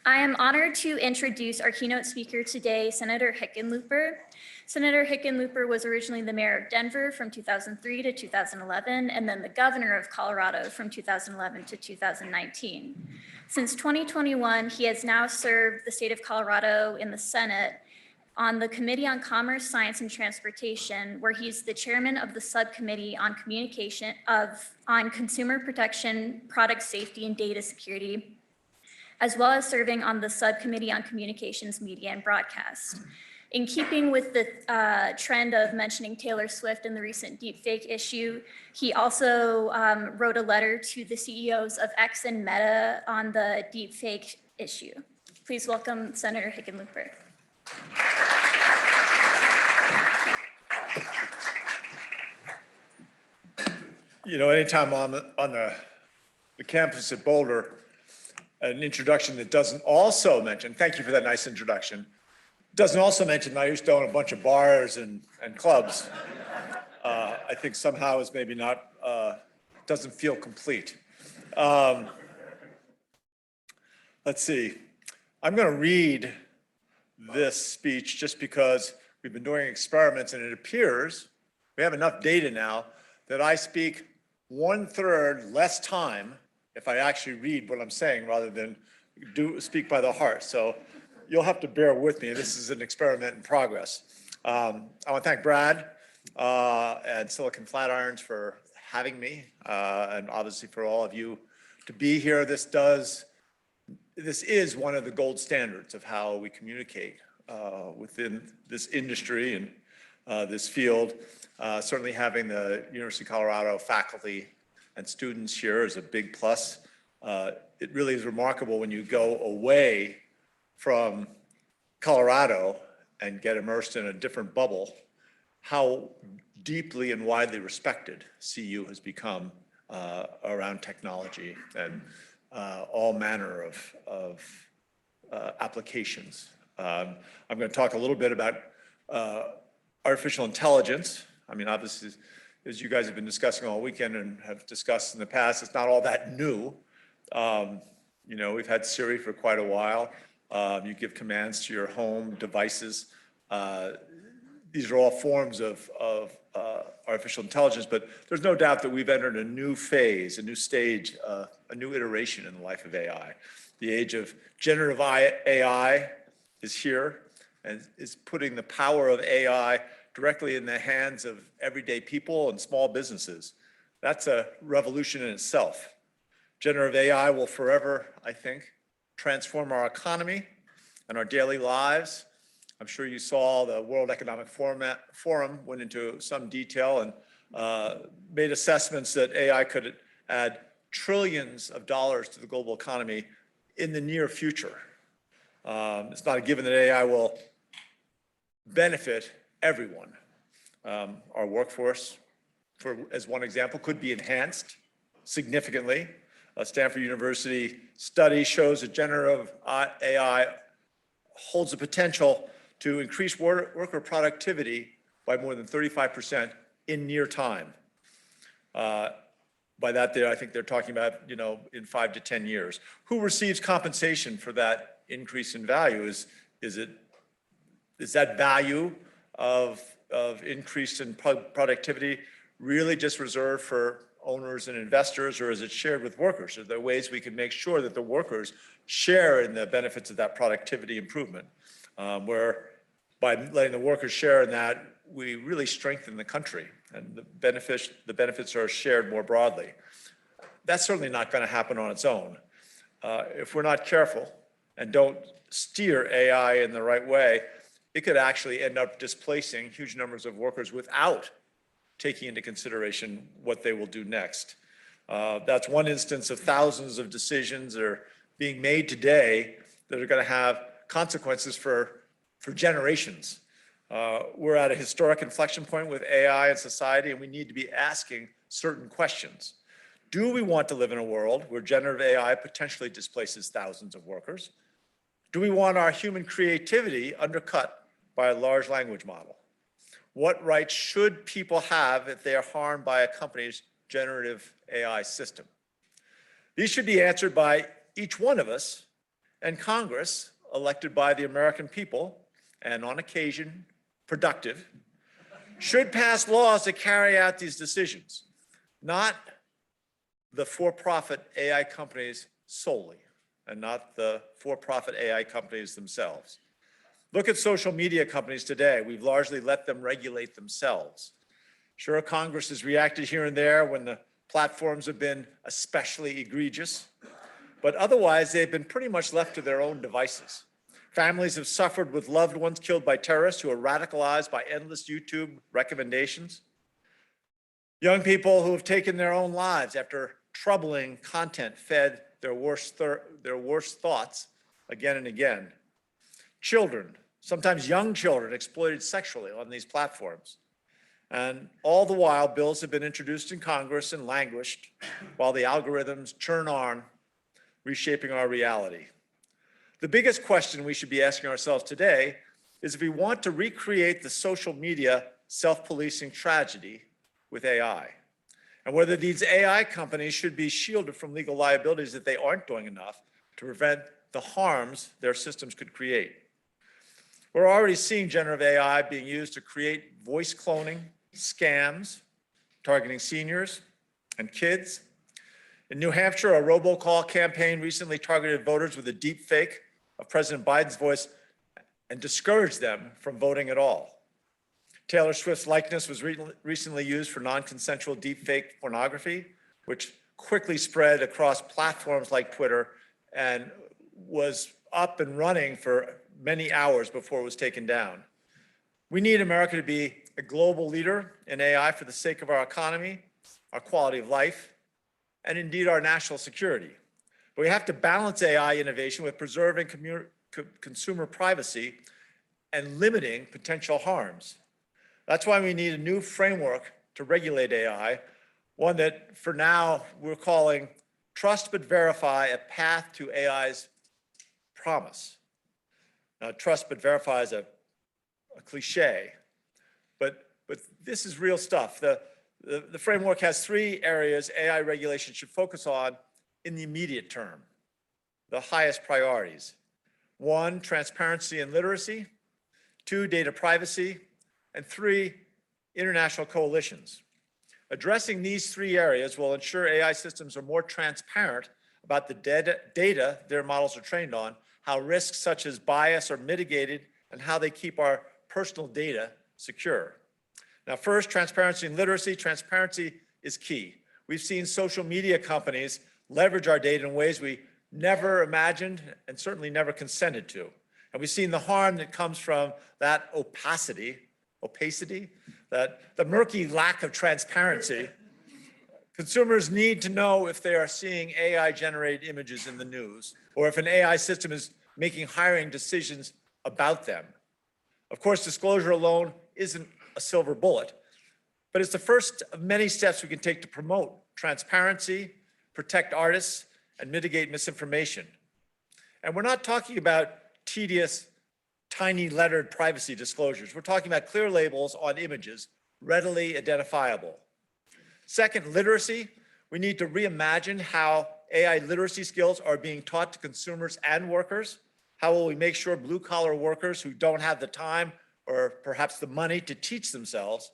I am honored to introduce our keynote speaker today, Senator Hickenlooper. Senator Hickenlooper was originally the mayor of Denver from 2003 to 2011, and then the governor of Colorado from 2011 to 2019. Since 2021, he has now served the state of Colorado in the Senate on the Committee on Commerce, Science, and Transportation, where he's the chairman of the subcommittee on on consumer protection, product safety, and data security, as well as serving on the subcommittee on communications, media, and broadcast. In keeping with the trend of mentioning Taylor Swift in the recent deepfake issue, he also wrote a letter to the CEOs of X and Meta on the deepfake issue. Please welcome Senator Hickenlooper. You know, anytime on the campus at Boulder, an introduction that doesn't also mention, thank you for that nice introduction, doesn't also mention I used to own a bunch of bars and clubs, I think somehow is maybe not, doesn't feel complete. Let's see, I'm gonna read this speech just because we've been doing experiments and it appears, we have enough data now that I speak 1/3 less time if I actually read what I'm saying rather than speak by the heart. So you'll have to bear with me. This is an experiment in progress. I want to thank Brad and Silicon Flatirons for having me, and obviously for all of you to be here. This is one of the gold standards of how we communicate within this industry and this field. Certainly having the University of Colorado faculty and students here is a big plus. It really is remarkable when you go away from Colorado and get immersed in a different bubble, how deeply and widely respected CU has become around technology and all manner of applications. I'm going to talk a little bit about artificial intelligence. I mean, obviously, as you guys have been discussing all weekend and have discussed in the past, it's not all that new. You know, we've had Siri for quite a while. You give commands to your home devices. These are all forms of artificial intelligence, but there's no doubt that we've entered a new phase, a new stage, a new iteration in the life of AI. The age of generative AI is here and is putting the power of AI directly in the hands of everyday people and small businesses. That's a revolution in itself. Generative AI will forever, I think, transform our economy and our daily lives. I'm sure you saw the World Economic Forum went into some detail and made assessments that AI could add trillions of dollars to the global economy in the near future. It's not a given that AI will benefit everyone. Our workforce, as one example, could be enhanced significantly. A Stanford University study shows that generative AI holds the potential to increase worker productivity by more than 35% in near time. By that, I think they're talking about, you know, in 5 to 10 years. Who receives compensation for that increase in value? Is that value of increase in productivity really just reserved for owners and investors, or is it shared with workers? Are there ways we can make sure that the workers share in the benefits of that productivity improvement, where by letting the workers share in that, we really strengthen the country and the benefits are shared more broadly. That's certainly not going to happen on its own. If we're not careful and don't steer AI in the right way, it could actually end up displacing huge numbers of workers without taking into consideration what they will do next. That's one instance of thousands of decisions that are being made today that are going to have consequences for generations. We're at a historic inflection point with AI in society, and we need to be asking certain questions. Do we want to live in a world where generative AI potentially displaces thousands of workers? Do we want our human creativity undercut by a large language model? What rights should people have if they are harmed by a company's generative AI system? These should be answered by each one of us and Congress, elected by the American people, and on occasion, productive, should pass laws that carry out these decisions, not the for-profit AI companies solely, and not the for-profit AI companies themselves. Look at social media companies today. We've largely let them regulate themselves. Sure, Congress has reacted here and there when the platforms have been especially egregious, but otherwise they've been pretty much left to their own devices. Families have suffered with loved ones killed by terrorists who are radicalized by endless YouTube recommendations. Young people who have taken their own lives after troubling content fed their worst thoughts again and again. Children, sometimes young children, exploited sexually on these platforms. And all the while, bills have been introduced in Congress and languished while the algorithms churn on, reshaping our reality. The biggest question we should be asking ourselves today is if we want to recreate the social media self-policing tragedy with AI, and whether these AI companies should be shielded from legal liabilities if they aren't doing enough to prevent the harms their systems could create. We're already seeing generative AI being used to create voice cloning, scams, targeting seniors and kids. In New Hampshire, a robocall campaign recently targeted voters with a deep fake of President Biden's voice and discouraged them from voting at all. Taylor Swift's likeness was recently used for non-consensual deepfake pornography, which quickly spread across platforms like Twitter and was up and running for many hours before it was taken down. We need America to be a global leader in AI for the sake of our economy, our quality of life, and indeed our national security. But we have to balance AI innovation with preserving consumer privacy and limiting potential harms. That's why we need a new framework to regulate AI, one that for now we're calling Trust But Verify, a path to AI's promise. Now, trust but verify is a cliche, but this is real stuff. The framework has 3 areas AI regulation should focus on in the immediate term, the highest priorities. 1, transparency and literacy. 2, data privacy. And 3, international coalitions. Addressing these 3 areas will ensure AI systems are more transparent about the data their models are trained on, how risks such as bias are mitigated, and how they keep our personal data secure. Now, first, transparency and literacy. Transparency is key. We've seen social media companies leverage our data in ways we never imagined and certainly never consented to. And we've seen the harm that comes from that opacity, that the murky lack of transparency. Consumers need to know if they are seeing AI-generated images in the news, or if an AI system is making hiring decisions about them. Of course, disclosure alone isn't a silver bullet, but it's the first of many steps we can take to promote transparency, protect artists, and mitigate misinformation. And we're not talking about tedious, tiny lettered privacy disclosures. We're talking about clear labels on images, readily identifiable. Second, literacy. We need to reimagine how AI literacy skills are being taught to consumers and workers. How will we make sure blue-collar workers who don't have the time or perhaps the money to teach themselves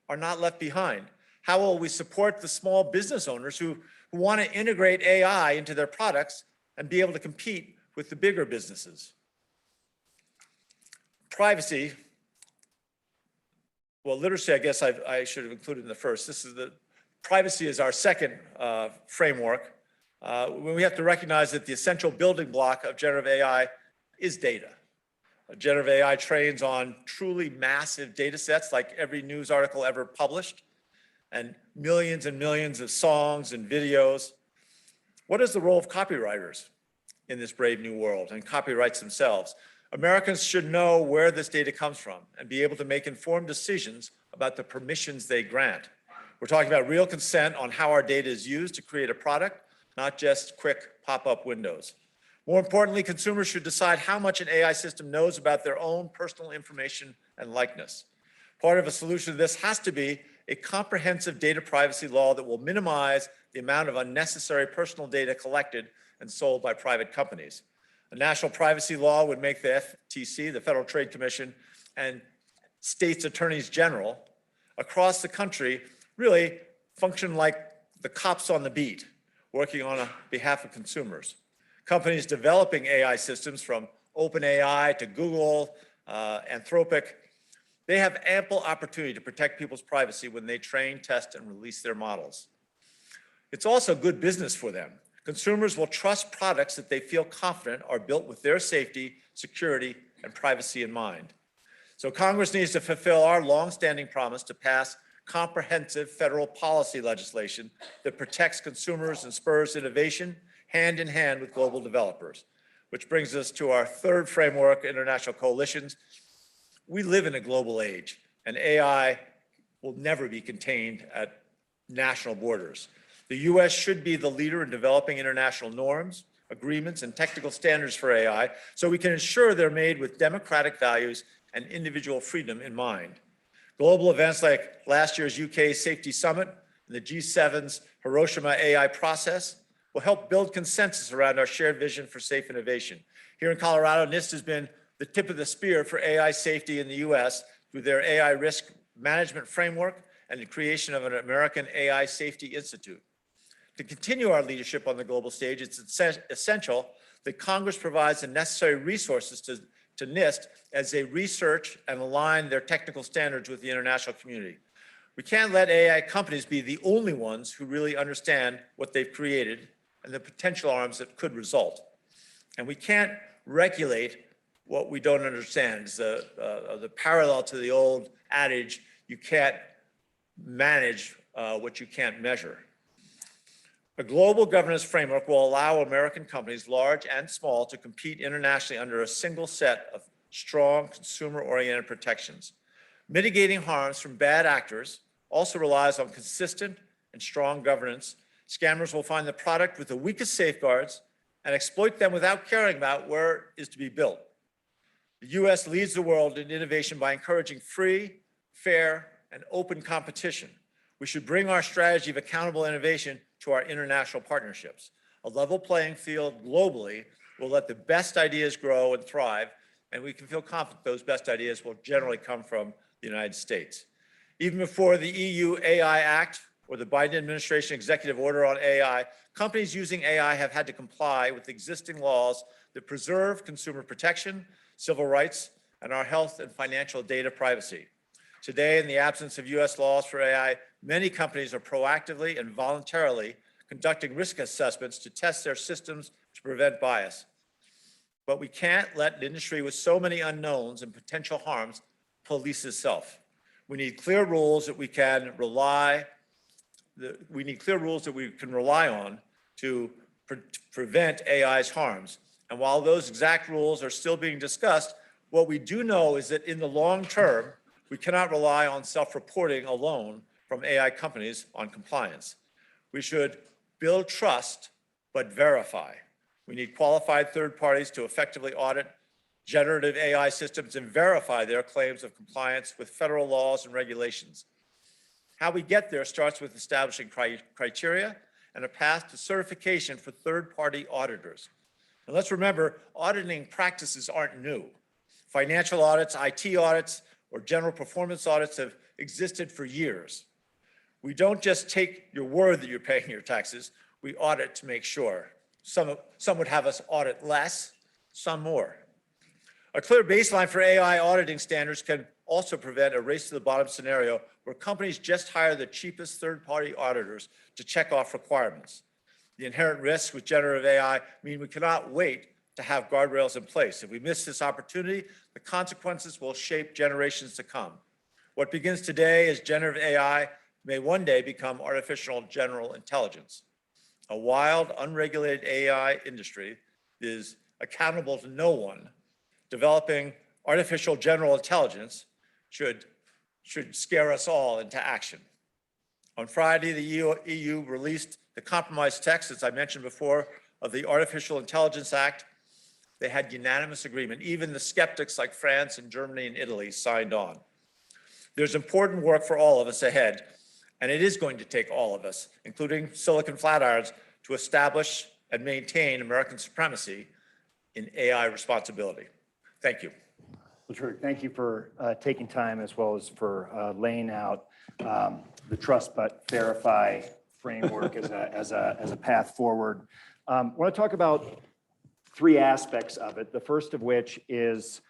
are not left behind? How will we support the small business owners who want to integrate AI into their products and be able to compete with the bigger businesses? Privacy. Well, literacy, I guess I should have included in the first. Privacy is our second framework. We have to recognize that the essential building block of generative AI is data. Generative AI trains on truly massive data sets, like every news article ever published, and millions of songs and videos. What is the role of copywriters in this brave new world, and copyrights themselves? Americans should know where this data comes from and be able to make informed decisions about the permissions they grant. We're talking about real consent on how our data is used to create a product, not just quick pop-up windows. More importantly, consumers should decide how much an AI system knows about their own personal information and likeness. Part of a solution to this has to be a comprehensive data privacy law that will minimize the amount of unnecessary personal data collected and sold by private companies. A national privacy law would make the FTC, the Federal Trade Commission, and states' attorneys general across the country really function like the cops on the beat, working on behalf of consumers. Companies developing AI systems, from OpenAI to Google, Anthropic, they have ample opportunity to protect people's privacy when they train, test, and release their models. It's also good business for them. Consumers will trust products that they feel confident are built with their safety, security, and privacy in mind. So Congress needs to fulfill our longstanding promise to pass comprehensive federal policy legislation that protects consumers and spurs innovation hand in hand with global developers, which brings us to our third framework, international coalitions. We live in a global age, and AI will never be contained at national borders. The U.S. should be the leader in developing international norms, agreements, and technical standards for AI so we can ensure they're made with democratic values and individual freedom in mind. Global events like last year's UK Safety Summit and the G7's Hiroshima AI process will help build consensus around our shared vision for safe innovation. Here in Colorado, NIST has been the tip of the spear for AI safety in the U.S. through their AI risk management framework and the creation of an American AI Safety Institute. To continue our leadership on the global stage, it's essential that Congress provides the necessary resources to NIST as they research and align their technical standards with the international community. We can't let AI companies be the only ones who really understand what they've created and the potential harms that could result. And we can't regulate what we don't understand. It's the parallel to the old adage, you can't manage what you can't measure. A global governance framework will allow American companies, large and small, to compete internationally under a single set of strong consumer-oriented protections. Mitigating harms from bad actors also relies on consistent and strong governance. Scammers will find the product with the weakest safeguards and exploit them without caring about where it is to be built. The U.S. leads the world in innovation by encouraging free, fair, and open competition. We should bring our strategy of accountable innovation to our international partnerships. A level playing field globally will let the best ideas grow and thrive, and we can feel confident those best ideas will generally come from the United States. Even before the EU AI Act or the Biden administration executive order on AI, companies using AI have had to comply with existing laws that preserve consumer protection, civil rights, and our health and financial data privacy. Today, in the absence of U.S. laws for AI, many companies are proactively and voluntarily conducting risk assessments to test their systems to prevent bias. But we can't let an industry with so many unknowns and potential harms police itself. We need clear rules that we can rely on to prevent AI's harms. And while those exact rules are still being discussed, what we do know is that in the long term, we cannot rely on self-reporting alone from AI companies on compliance. We should build trust, but verify. We need qualified third parties to effectively audit generative AI systems and verify their claims of compliance with federal laws and regulations. How we get there starts with establishing criteria and a path to certification for third-party auditors. And let's remember, auditing practices aren't new. Financial audits, IT audits, or general performance audits have existed for years. We don't just take your word that you're paying your taxes, we audit to make sure. Some would have us audit less, some more. A clear baseline for AI auditing standards can also prevent a race to the bottom scenario where companies just hire the cheapest third-party auditors to check off requirements. The inherent risks with generative AI mean we cannot wait to have guardrails in place. If we miss this opportunity, the consequences will shape generations to come. What begins today as generative AI may one day become artificial general intelligence. A wild, unregulated AI industry is accountable to no one. Developing artificial general intelligence should scare us all into action. On Friday, the EU released the compromise text, as I mentioned before, of the Artificial Intelligence Act. They had unanimous agreement. Even the skeptics like France and Germany and Italy signed on. There's important work for all of us ahead, and it is going to take all of us, including Silicon Flatirons, to establish and maintain American supremacy in AI responsibility. Thank you. Well, terrific. Thank you for taking time as well as for laying out the trust but verify framework as a path forward. I want to talk about three aspects of it. The first of which is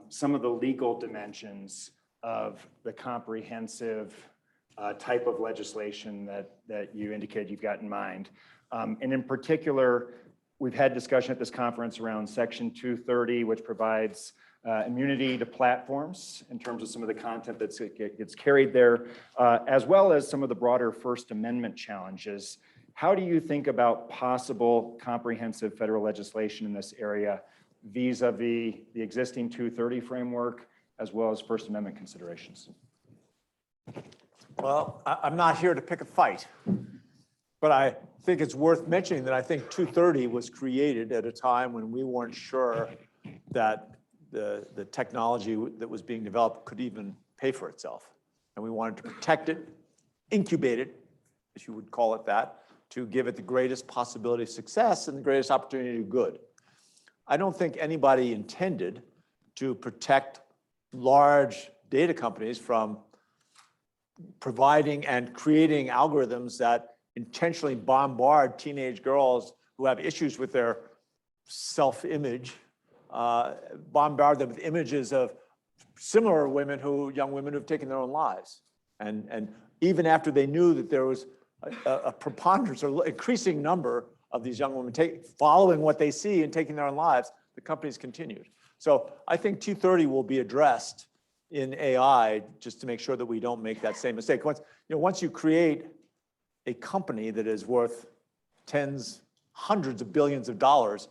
some of the legal dimensions of the comprehensive type of legislation that you indicated you've got in mind. And in particular, we've had discussion at this conference around Section 230, which provides immunity to platforms in terms of some of the content that gets carried there, as well as some of the broader First Amendment challenges. How do you think about possible comprehensive federal legislation in this area vis-a-vis the existing 230 framework, as well as First Amendment considerations? Well, I'm not here to pick a fight, but I think it's worth mentioning that I think 230 was created at a time when we weren't sure that the technology that was being developed could even pay for itself. And we wanted to protect it, incubate it, if you would call it that, to give it the greatest possibility of success and the greatest opportunity to do good. I don't think anybody intended to protect large data companies from providing and creating algorithms that intentionally bombard teenage girls who have issues with their self-image, bombard them with images of similar women young women who've taken their own lives. And even after they knew that there was a preponderance or increasing number of these young women following what they see and taking their own lives, the companies continued. So I think 230 will be addressed in AI just to make sure that we don't make that same mistake. Once you create a company that is worth tens, hundreds of billions of dollars,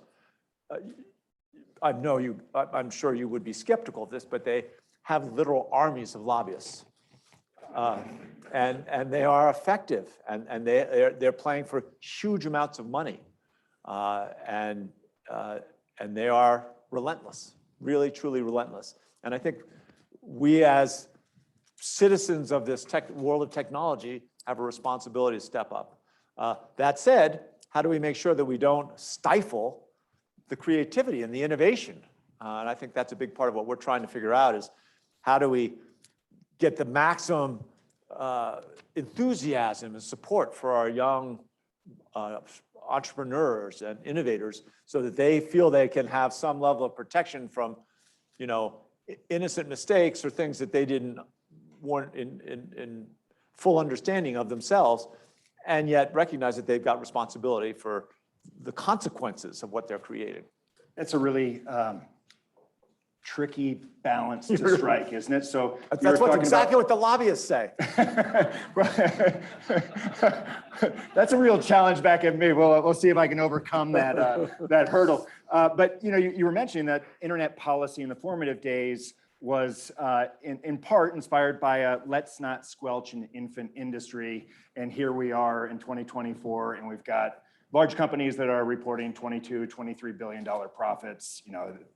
I'm sure you would be skeptical of this, but they have literal armies of lobbyists. And they are effective, and they're playing for huge amounts of money. And they are relentless, really, truly relentless. And I think we as citizens of this world of technology have a responsibility to step up. That said, how do we make sure that we don't stifle the creativity and the innovation? And I think that's a big part of what we're trying to figure out is how do we get the maximum enthusiasm and support for our young entrepreneurs and innovators so that they feel they can have some level of protection from, innocent mistakes or things that they weren't in full understanding of themselves, and yet recognize that they've got responsibility for the consequences of what they're creating. That's a really tricky balance to strike, isn't it? So that's exactly what the lobbyists say. That's a real challenge back at me. We'll see if I can overcome that hurdle. But you were mentioning that internet policy in the formative days was in part inspired by a let's not squelch an infant industry. And here we are in 2024, and we've got large companies that are reporting $22, $23 billion profits,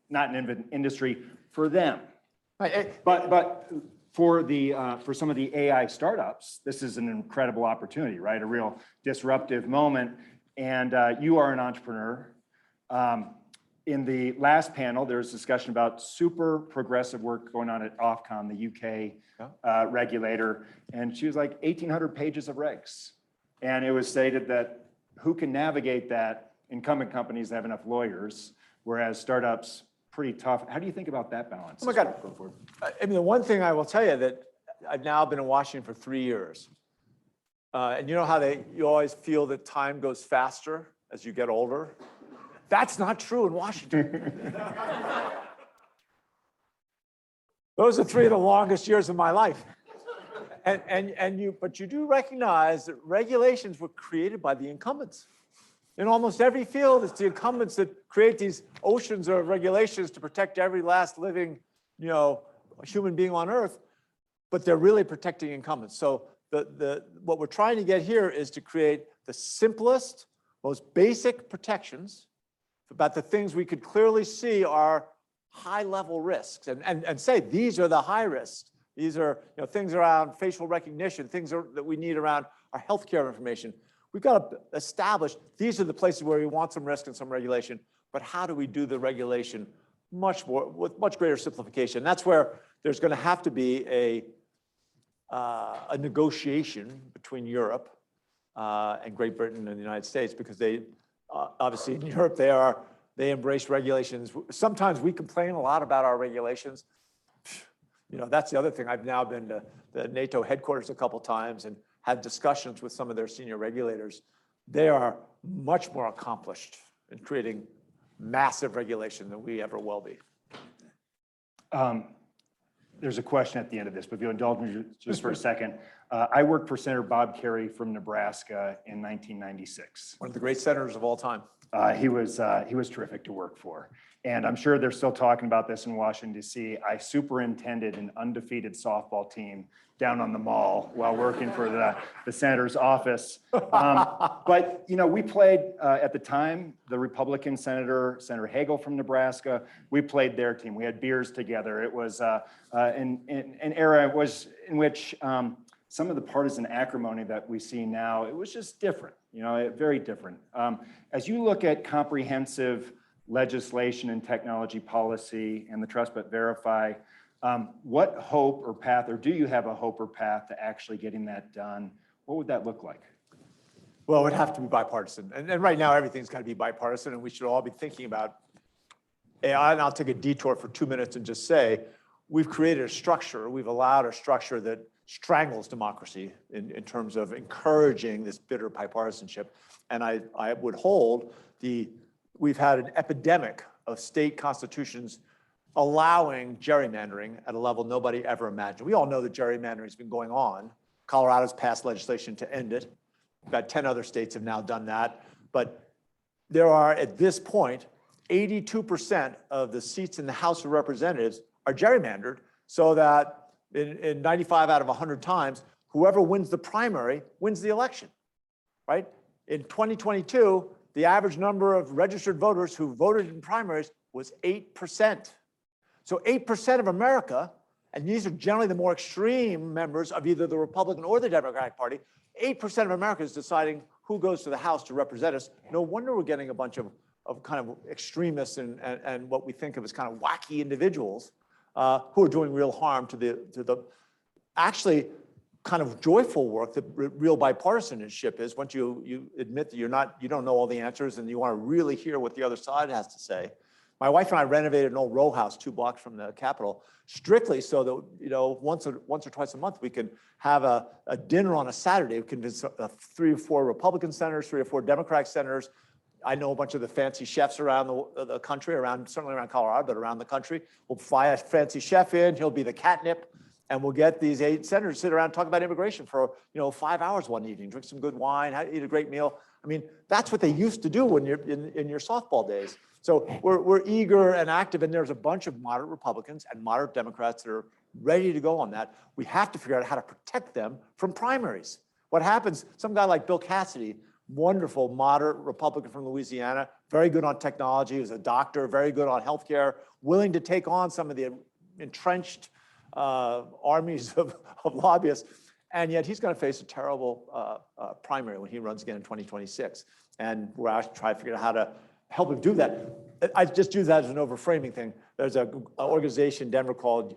not an infant industry for them. But for some of the AI startups, this is an incredible opportunity, right? A real disruptive moment. And you are an entrepreneur. In the last panel, there was discussion about super progressive work going on at Ofcom, the UK regulator. And she was like 1,800 pages of regs. And it was stated that who can navigate that? Incumbent companies have enough lawyers, whereas startups, pretty tough. How do you think about that balance? Oh my God. I mean, the one thing I will tell you that I've now been in Washington for 3 years. And you know how you always feel that time goes faster as you get older? That's not true in Washington. Those are 3 of the longest years of my life. But you do recognize that regulations were created by the incumbents. In almost every field, it's the incumbents that create these oceans of regulations to protect every last living, human being on Earth. But they're really protecting incumbents. So what we're trying to get here is to create the simplest, most basic protections about the things we could clearly see are high-level risks, and say these are the high risks. These are things around facial recognition, things that we need around our healthcare information. We've got to establish these are the places where we want some risk and some regulation, but how do we do the regulation much more, with much greater simplification? That's where there's going to have to be a negotiation between Europe and Great Britain and the United States, because they, obviously in Europe, they embrace regulations. Sometimes we complain a lot about our regulations. You know, that's the other thing. I've now been to the NATO headquarters a couple times and had discussions with some of their senior regulators. They are much more accomplished in creating massive regulation than we ever will be. There's a question at the end of this, but if you'll indulge me just for a second. I worked for Senator Bob Kerrey from Nebraska in 1996. One of the great senators of all time. He was terrific to work for. And I'm sure they're still talking about this in Washington, D.C. I superintended an undefeated softball team down on the mall while working for the senator's office. But, you know, we played at the time, the Republican Senator Hagel from Nebraska, we played their team. We had beers together. It was an era in which some of the partisan acrimony that we see now, it was just different, you know, very different. As you look at comprehensive legislation and technology policy and the Trust But Verify, what hope or path, or do you have a hope or path to actually getting that done? What would that look like? Well, it would have to be bipartisan. And right now, everything's got to be bipartisan, and we should all be thinking about AI. And I'll take a detour for 2 minutes and just say, we've created a structure, we've allowed a structure that strangles democracy in terms of encouraging this bitter bipartisanship. And I would hold we've had an epidemic of state constitutions allowing gerrymandering at a level nobody ever imagined. We all know that gerrymandering has been going on. Colorado's passed legislation to end it. About 10 other states have now done that. But there are, at this point, 82% of the seats in the House of Representatives are gerrymandered, so that in 95 out of 100 times, whoever wins the primary wins the election, right? In 2022, the average number of registered voters who voted in primaries was 8%. So 8% of America, and these are generally the more extreme members of either the Republican or the Democratic Party, 8% of America is deciding who goes to the House to represent us. No wonder we're getting a bunch of kind of extremists and what we think of as kind of wacky individuals who are doing real harm to the actually kind of joyful work that real bipartisanship is. Once you admit that you don't know all the answers and you want to really hear what the other side has to say. My wife and I renovated an old row house 2 blocks from the Capitol, strictly so that, you know, once or twice a month we can have a dinner on a Saturday. We convince 3 or 4 Republican senators, 3 or 4 Democratic senators. I know a bunch of the fancy chefs around the country, certainly around Colorado, but around the country. We'll fly a fancy chef in. He'll be the catnip. And we'll get these 8 senators to sit around and talk about immigration for, 5 hours one evening, drink some good wine, eat a great meal. I mean, that's what they used to do when you're in your softball days. So we're eager and active, and there's a bunch of moderate Republicans and moderate Democrats that are ready to go on that. We have to figure out how to protect them from primaries. What happens, some guy like Bill Cassidy, wonderful moderate Republican from Louisiana, very good on technology, was a doctor, very good on healthcare, willing to take on some of the entrenched armies of lobbyists, and yet he's going to face a terrible primary when he runs again in 2026. And we're actually trying to figure out how to help him do that. I just use that as an overframing thing. There's an organization in Denver called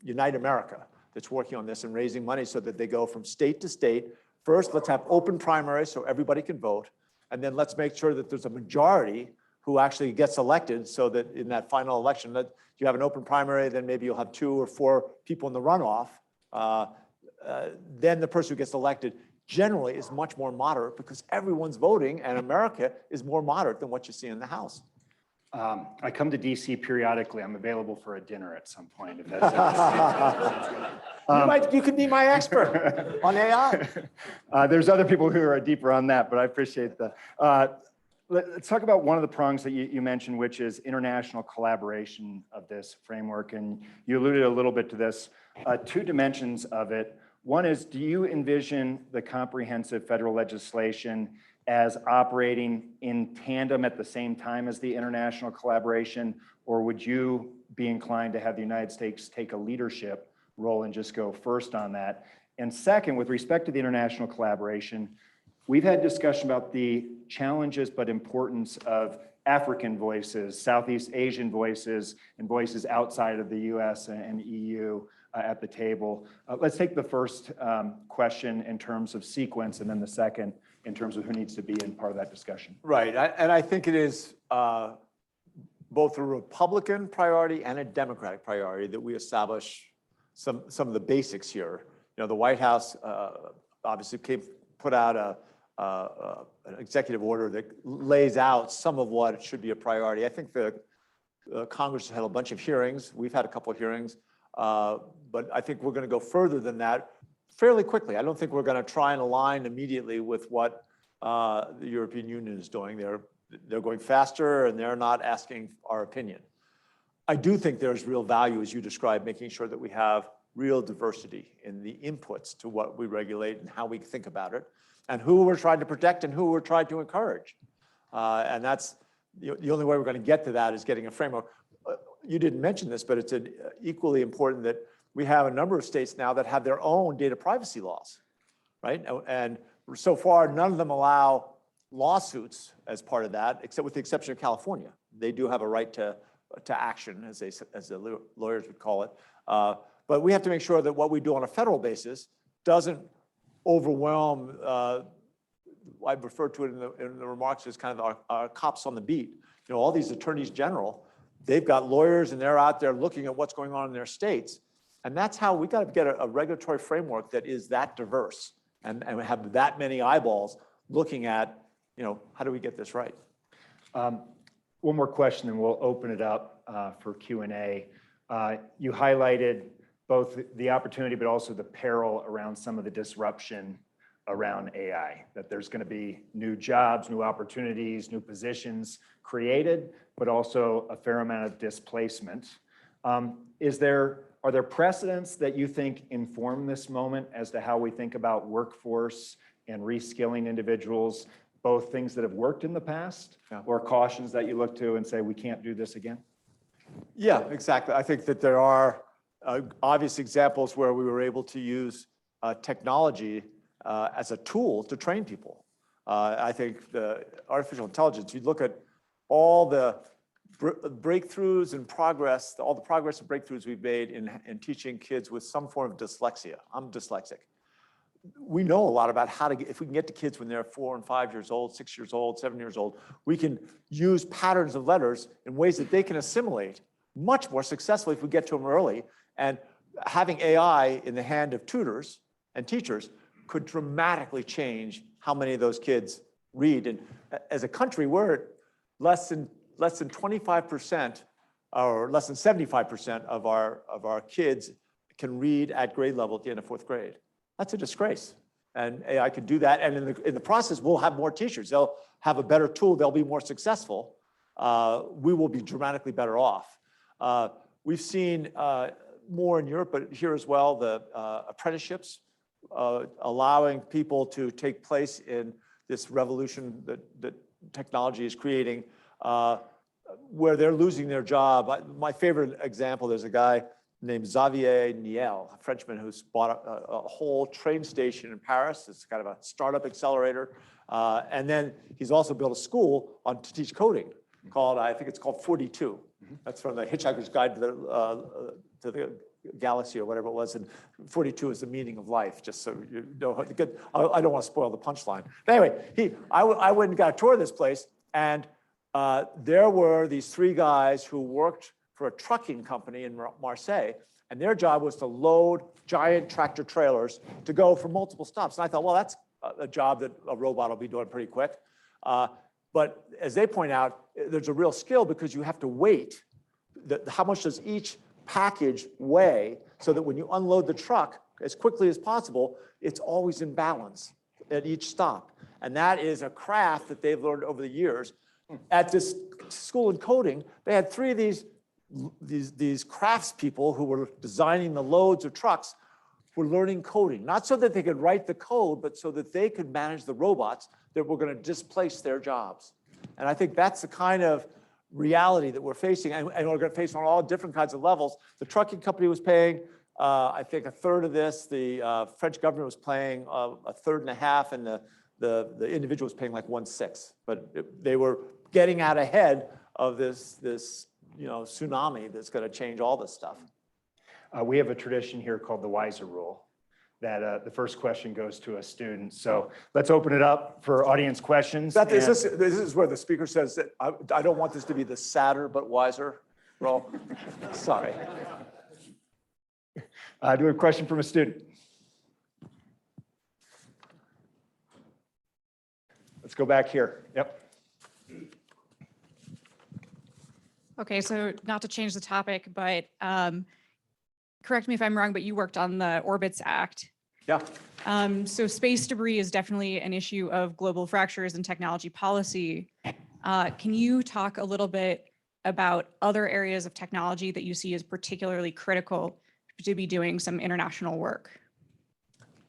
Unite America that's working on this and raising money so that they go from state to state. First, let's have open primaries so everybody can vote, and then let's make sure that there's a majority who actually gets elected, so that in that final election, that you have an open primary, then maybe you'll have 2 or 4 people in the runoff. Then the person who gets elected generally is much more moderate because everyone's voting, and America is more moderate than what you see in the House. I come to DC periodically. I'm available for a dinner at some point. If that's You could be my expert on AI. There's other people who are deeper on that, but I appreciate that. Let's talk about one of the prongs that you mentioned, which is international collaboration of this framework. And you alluded a little bit to this. 2 dimensions of it. One is, do you envision the comprehensive federal legislation as operating in tandem at the same time as the international collaboration, or would you be inclined to have the United States take a leadership role and just go first on that? And second, with respect to the international collaboration, we've had discussion about the challenges but importance of African voices, Southeast Asian voices, and voices outside of the US and EU at the table. Let's take the first question in terms of sequence, and then the second in terms of who needs to be in part of that discussion. Right, and I think it is both a Republican priority and a Democratic priority that we establish some of the basics here. You know, the White House obviously put out an executive order that lays out some of what should be a priority. I think the Congress has had a bunch of hearings. We've had a couple of hearings, but I think we're going to go further than that fairly quickly. I don't think we're going to try and align immediately with what the European Union is doing. They're going faster, and they're not asking our opinion. I do think there's real value, as you described, making sure that we have real diversity in the inputs to what we regulate and how we think about it, and who we're trying to protect and who we're trying to encourage. And that's the only way we're going to get to that is getting a framework. You didn't mention this, but it's equally important that we have a number of states now that have their own data privacy laws, right? And so far, none of them allow lawsuits as part of that, except with the exception of California. They do have a right to action, as the lawyers would call it. But we have to make sure that what we do on a federal basis doesn't overwhelm, I refer to it in the remarks as kind of our cops on the beat. You know, all these attorneys general, they've got lawyers and they're out there looking at what's going on in their states. And that's how we got to get a regulatory framework that is that diverse and have that many eyeballs looking at, you know, how do we get this right? One more question, and we'll open it up for Q&A. You highlighted both the opportunity, but also the peril around some of the disruption around AI, that there's going to be new jobs, new opportunities, new positions created, but also a fair amount of displacement. Are there precedents that you think inform this moment as to how we think about workforce and reskilling individuals, both things that have worked in the past or cautions that you look to and say, we can't do this again? Yeah, exactly. I think that there are obvious examples where we were able to use technology as a tool to train people. I think the artificial intelligence, you look at all the breakthroughs and progress, all the progress and breakthroughs we've made in teaching kids with some form of dyslexia. I'm dyslexic. We know a lot about how to get, if we can get to kids when they're 4 and 5 years old, 6 years old, 7 years old, we can use patterns of letters in ways that they can assimilate much more successfully if we get to them early. And having AI in the hand of tutors and teachers could dramatically change how many of those kids read. And as a country, we're at less than 25% or less than 75% of our kids can read at grade level at the end of 4th grade. That's a disgrace. And AI could do that. And in the process, we'll have more teachers. They'll have a better tool. They'll be more successful. We will be dramatically better off. We've seen more in Europe, but here as well, the apprenticeships, allowing people to take place in this revolution that technology is creating, where they're losing their job. My favorite example, there's a guy named Xavier Niel, a Frenchman who's bought a whole train station in Paris. It's kind of a startup accelerator. And then he's also built a school to teach coding called, I think it's called 42. That's from the Hitchhiker's Guide to the Galaxy or whatever it was. And 42 is the meaning of life, just so you know. I don't want to spoil the punchline. But anyway, I went and got a tour of this place, and there were these 3 guys who worked for a trucking company in Marseille, and their job was to load giant tractor trailers to go for multiple stops. And I thought, well, that's a job that a robot will be doing pretty quick. But as they point out, there's a real skill because you have to weight. How much does each package weigh so that when you unload the truck as quickly as possible, it's always in balance at each stop. And that is a craft that they've learned over the years. At this school in coding, they had 3 of these craftspeople who were designing the loads of trucks were learning coding, not so that they could write the code, but so that they could manage the robots that were going to displace their jobs. And I think that's the kind of reality that we're facing, and we're going to face on all different kinds of levels. The trucking company was paying, I think, 1/3 of this. The French government was paying 1/3 and a half, and the individual was paying like 1/6. But they were getting out ahead of this tsunami that's going to change all this stuff. We have a tradition here called the Wiser Rule, that the first question goes to a student. So let's open it up for audience questions. This is where the speaker says that I don't want this to be the sadder but wiser role. Sorry. Do we have a question from a student? Let's go back here. Yep. Okay, so not to change the topic, but correct me if I'm wrong, but you worked on the Orbits Act. Yeah. So space debris is definitely an issue of global fractures and technology policy. Can you talk a little bit about other areas of technology that you see as particularly critical to be doing some international work?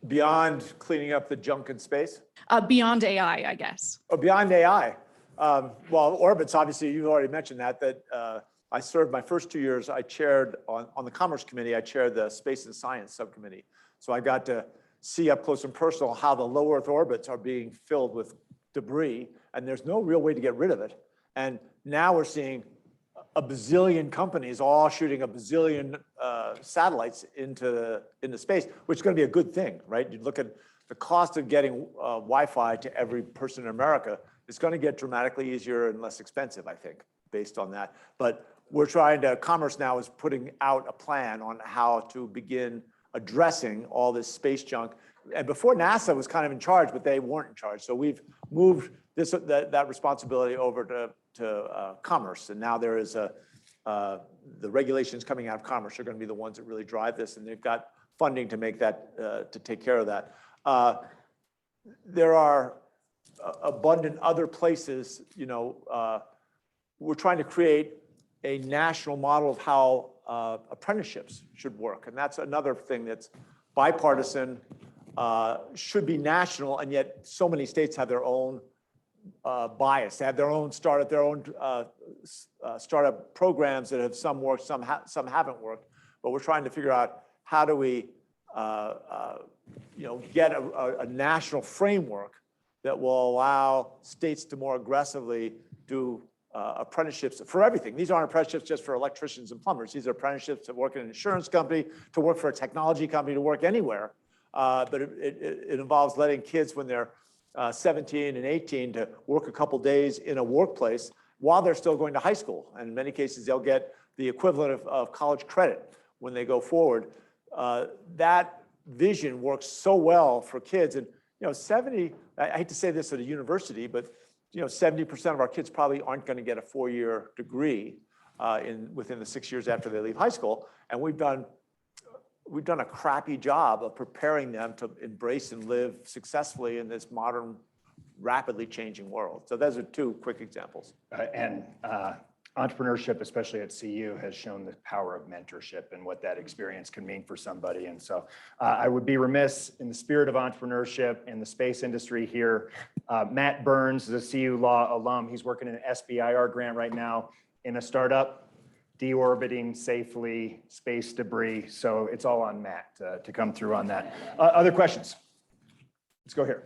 Beyond cleaning up the junk in space? Beyond AI, I guess. Oh, beyond AI. Well, Orbits, obviously, you've already mentioned that I served my first 2 years, I chaired on the Commerce Committee, I chaired the Space and Science Subcommittee. So I got to see up close and personal how the low Earth orbits are being filled with debris, and there's no real way to get rid of it. And now we're seeing a bazillion companies all shooting a bazillion satellites into space, which is going to be a good thing, right? You look at the cost of getting Wi-Fi to every person in America, it's going to get dramatically easier and less expensive, I think, based on that. But we're trying to, Commerce now is putting out a plan on how to begin addressing all this space junk. And before NASA was kind of in charge, but they weren't in charge. So we've moved that responsibility over to Commerce. And now there is the regulations coming out of Commerce are going to be the ones that really drive this. And they've got funding to make that, to take care of that. There are abundant other places, we're trying to create a national model of how apprenticeships should work. And that's another thing that's bipartisan, should be national, and yet so many states have their own bias. They have their own startup programs that have some worked, some haven't worked. But we're trying to figure out how do we get a national framework that will allow states to more aggressively do apprenticeships for everything. These aren't apprenticeships just for electricians and plumbers. These are apprenticeships to work in an insurance company, to work for a technology company, to work anywhere. But it involves letting kids when they're 17 and 18 to work a couple days in a workplace while they're still going to high school. And in many cases, they'll get the equivalent of college credit when they go forward. That vision works so well for kids. And I hate to say this at a university, but 70% of our kids probably aren't going to get a 4-year degree within the 6 years after they leave high school. And we've done a crappy job of preparing them to embrace and live successfully in this modern, rapidly changing world. So those are two quick examples. And entrepreneurship, especially at CU, has shown the power of mentorship and what that experience can mean for somebody. And so I would be remiss, in the spirit of entrepreneurship in the space industry here. Matt Burns is a CU Law alum. He's working in an SBIR grant right now in a startup, deorbiting safely space debris. So it's all on Matt to come through on that. Other questions? Let's go here.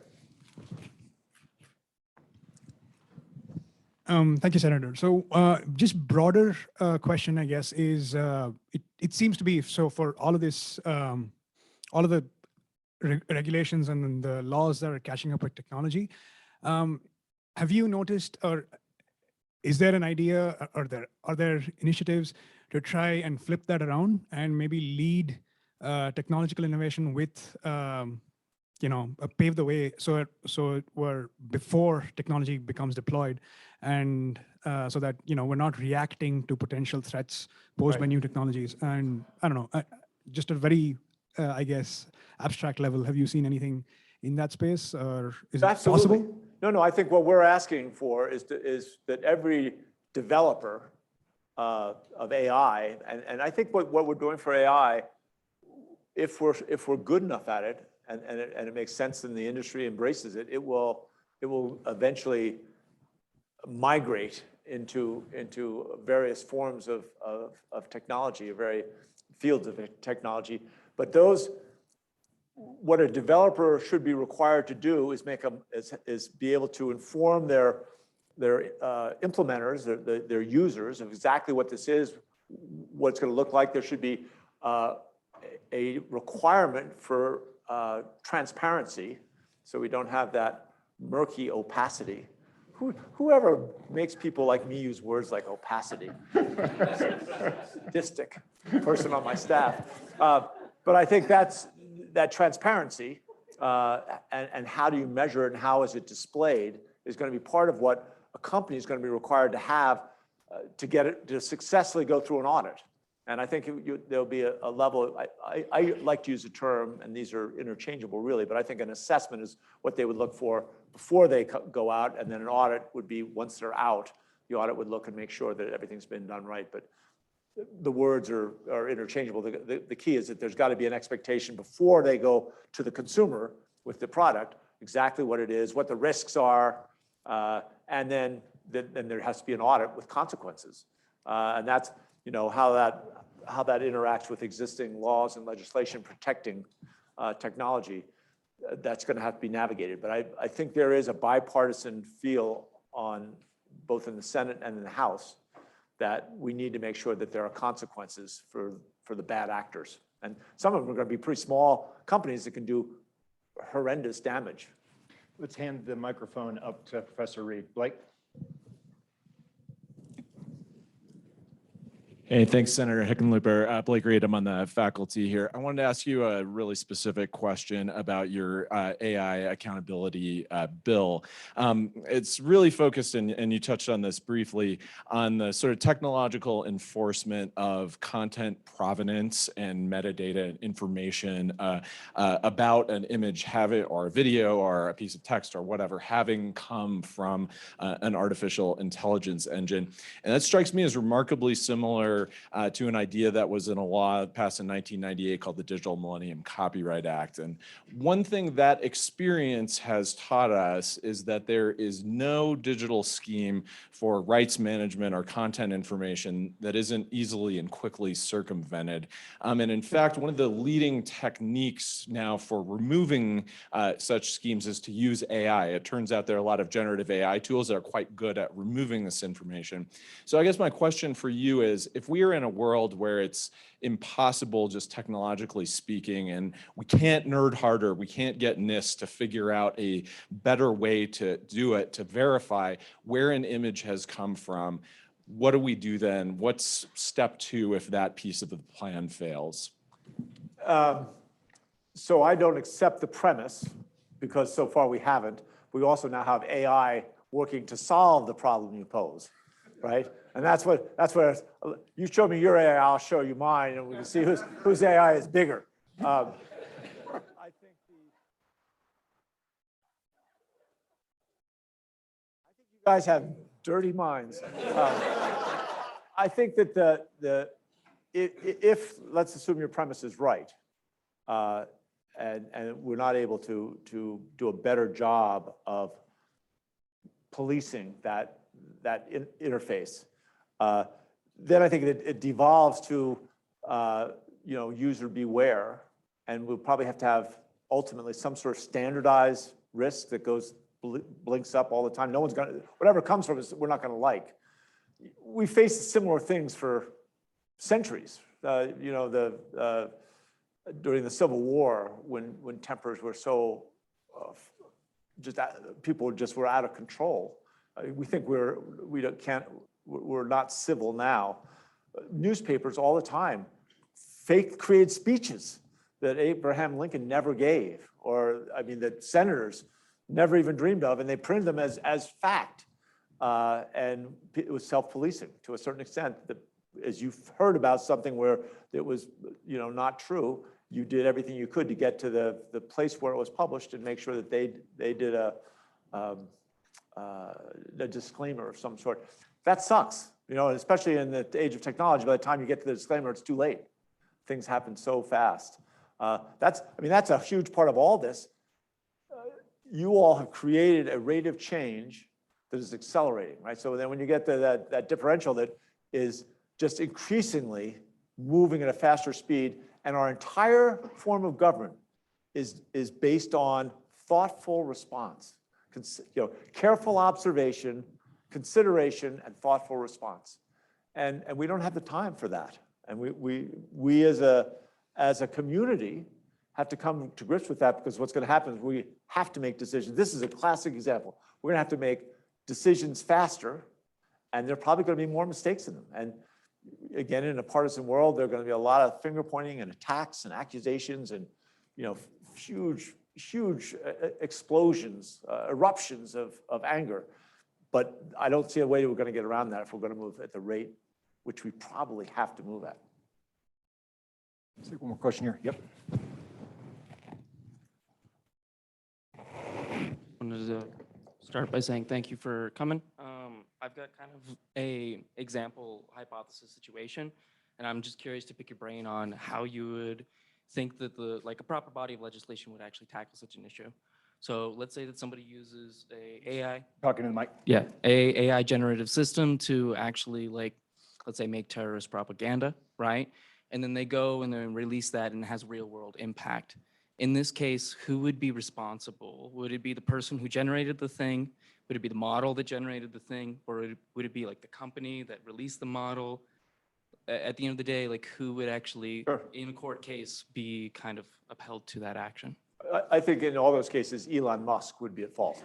Thank you, Senator. So just broader question, I guess, is it seems to be, so for all of this, all of the regulations and the laws that are catching up with technology, have you noticed, or is there an idea, or are there initiatives to try and flip that around and maybe lead technological innovation with pave the way so we're before technology becomes deployed, and so that we're not reacting to potential threats posed by new technologies? And I don't know, just a very I guess abstract level, have you seen anything in that space, or is it possible? No, I think what we're asking for is that every developer of AI, and I think what we're doing for AI, if we're good enough at it, and it makes sense and the industry embraces it, it will eventually migrate into various forms of technology, various fields of technology. But what a developer should be required to do is be able to inform their implementers, their users of exactly what this is, what it's going to look like. There should be a requirement for transparency, so we don't have that murky opacity. Whoever makes people like me use words like opacity, sadistic person on my staff. But I think that transparency and how do you measure it and how is it displayed is going to be part of what a company is going to be required to have to get it to successfully go through an audit. And I think there'll be a level, I like to use a term, and these are interchangeable really, but I think an assessment is what they would look for before they go out, and then an audit would be once they're out, the audit would look and make sure that everything's been done right. But the words are interchangeable. The key is that there's got to be an expectation before they go to the consumer with the product, exactly what it is, what the risks are, and then there has to be an audit with consequences. And that's how that interacts with existing laws and legislation protecting technology. That's going to have to be navigated. But I think there is a bipartisan feel on both in the Senate and in the House that we need to make sure that there are consequences for the bad actors. And some of them are going to be pretty small companies that can do horrendous damage. Let's hand the microphone up to Professor Reed. Blake? Hey, thanks, Senator Hickenlooper. Blake Reed, I'm on the faculty here. I wanted to ask you a really specific question about your AI accountability bill. It's really focused, and you touched on this briefly, on the sort of technological enforcement of content provenance and metadata information about an image, or a video, or a piece of text, or whatever, having come from an artificial intelligence engine. And that strikes me as remarkably similar to an idea that was in a law passed in 1998 called the Digital Millennium Copyright Act. And one thing that experience has taught us is that there is no digital scheme for rights management or content information that isn't easily and quickly circumvented. And in fact, one of the leading techniques now for removing such schemes is to use AI. It turns out there are a lot of generative AI tools that are quite good at removing this information. So I guess my question for you is, if we are in a world where it's impossible, just technologically speaking, and we can't nerd harder, we can't get NIST to figure out a better way to do it, to verify where an image has come from, what do we do then? What's step 2 if that piece of the plan fails? So I don't accept the premise, because so far we haven't. We also now have AI working to solve the problem you pose, right? And that's where you show me your AI, I'll show you mine, and we can see whose AI is bigger. I think you guys have dirty minds. I think that if let's assume your premise is right, and we're not able to do a better job of policing that interface, then I think it devolves to user beware, and we'll probably have to have ultimately some sort of standardized risk that blinks up all the time. No one's gonna, whatever comes from it, we're not gonna like. We faced similar things for centuries. During the Civil War, when tempers were so people just were out of control. We think we're not civil now. Newspapers all the time create speeches that Abraham Lincoln never gave, or that senators never even dreamed of, and they printed them as fact. And it was self-policing to a certain extent. That as you've heard about something where it was not true, you did everything you could to get to the place where it was published and make sure that they did a disclaimer of some sort. That sucks, especially in the age of technology. By the time you get to the disclaimer, it's too late. Things happen so fast. That's a huge part of all this. You all have created a rate of change that is accelerating, right? So then when you get to that differential that is just increasingly moving at a faster speed, and our entire form of government is based on thoughtful response, careful observation, consideration and thoughtful response. And we don't have the time for that. And we as a community have to come to grips with that, because what's going to happen is we have to make decisions. This is a classic example. We're going to have to make decisions faster, and there are probably going to be more mistakes in them. And again, in a partisan world, there are going to be a lot of finger pointing and attacks and accusations and, huge explosions, eruptions of anger. But I don't see a way we're going to get around that if we're going to move at the rate which we probably have to move at. Let's take one more question here. Yep. I wanted to start by saying thank you for coming. I've got kind of a example hypothesis situation, and I'm just curious to pick your brain on how you would think that a proper body of legislation would actually tackle such an issue. So let's say that somebody uses a AI. Talking to the mic. Yeah, a AI generative system to actually, let's say, make terrorist propaganda, right? And then they go and then release that and it has real world impact. In this case, who would be responsible? Would it be the person who generated the thing? Would it be the model that generated the thing? Or would it be like the company that released the model? At the end of the day, who would actually, Sure. in a court case, be kind of upheld to that action? I think in all those cases, Elon Musk would be at fault.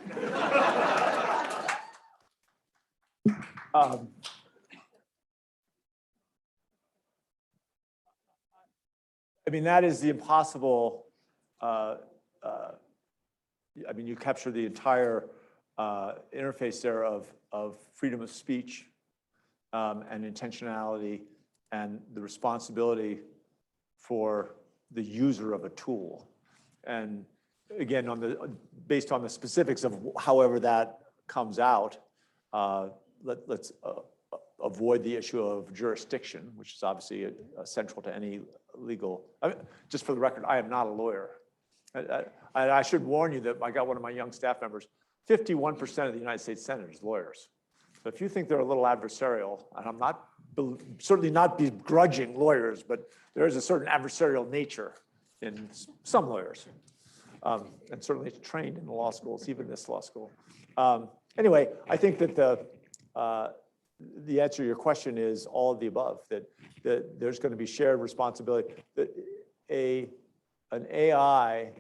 That is the impossible. You capture the entire interface there of freedom of speech and intentionality and the responsibility for the user of a tool. And again, based on the specifics of however that comes out, let's avoid the issue of jurisdiction, which is obviously central to any legal. Just for the record, I am not a lawyer. I should warn you that I got one of my young staff members, 51% of the United States Senate is lawyers. So if you think they're a little adversarial, and I'm not certainly not begrudging lawyers, but there is a certain adversarial nature in some lawyers, and certainly trained in the law schools, even this law school. Anyway, I think that the answer to your question is all of the above, that there's going to be shared responsibility. That an AI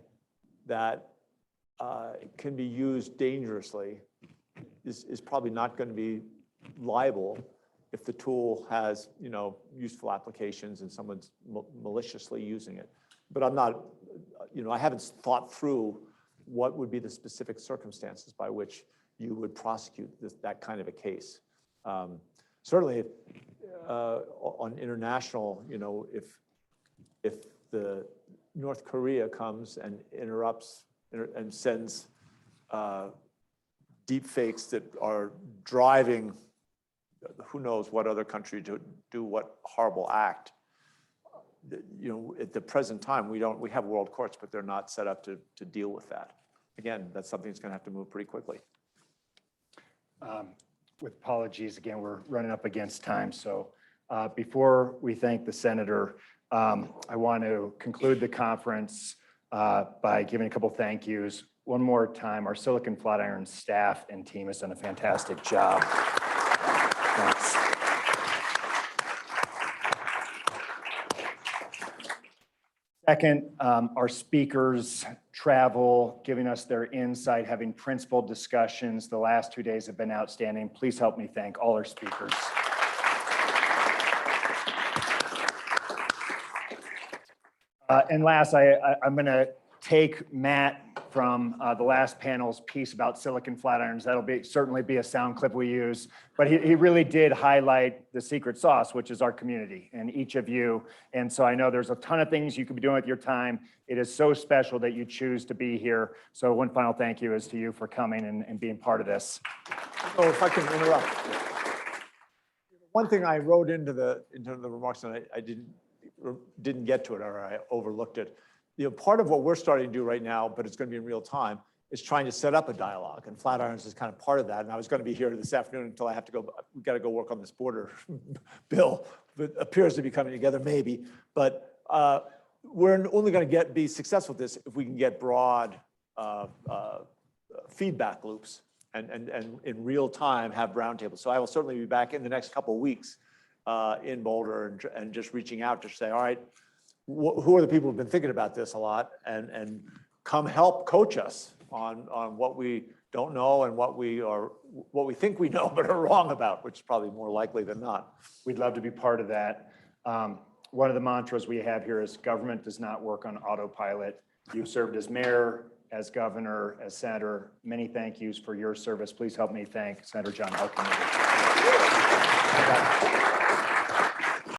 that can be used dangerously is probably not going to be liable if the tool has, useful applications and someone's maliciously using it. But I'm not, I haven't thought through what would be the specific circumstances by which you would prosecute that kind of a case. Certainly, on international, if the North Korea comes and interrupts and sends deep fakes that are driving who knows what other country to do what horrible act. At the present time, we have world courts, but they're not set up to deal with that. Again, that's something that's going to have to move pretty quickly. With apologies, again, we're running up against time. So before we thank the senator, I want to conclude the conference by giving a couple thank yous. One more time, our Silicon Flatirons staff and team has done a fantastic job. Thanks. Second, our speakers travel, giving us their insight, having principled discussions. The last 2 days have been outstanding. Please help me thank all our speakers. And last, I'm going to take Matt from the last panel's piece about Silicon Flatirons. That'll certainly be a sound clip we use. But he really did highlight the secret sauce, which is our community and each of you. And so I know there's a ton of things you could be doing with your time. It is so special that you choose to be here. So one final thank you is to you for coming and being part of this. So if I can interrupt. One thing I wrote into the remarks and I didn't get to it, or I overlooked it. Part of what we're starting to do right now, but it's going to be in real time, is trying to set up a dialogue, and Flatirons is kind of part of that. And I was going to be here this afternoon until I have to go. We've got to go work on this border bill that appears to be coming together, maybe. But we're only going to be successful with this if we can get broad feedback loops and in real time have roundtables. So I will certainly be back in the next couple of weeks in Boulder and just reaching out to say, all right, who are the people who've been thinking about this a lot, and come help coach us on what we don't know and what we think we know but are wrong about, which is probably more likely than not. We'd love to be part of that. One of the mantras we have here is government does not work on autopilot. You've served as mayor, as governor, as senator. Many thank yous for your service. Please help me thank Senator John Hickenlooper.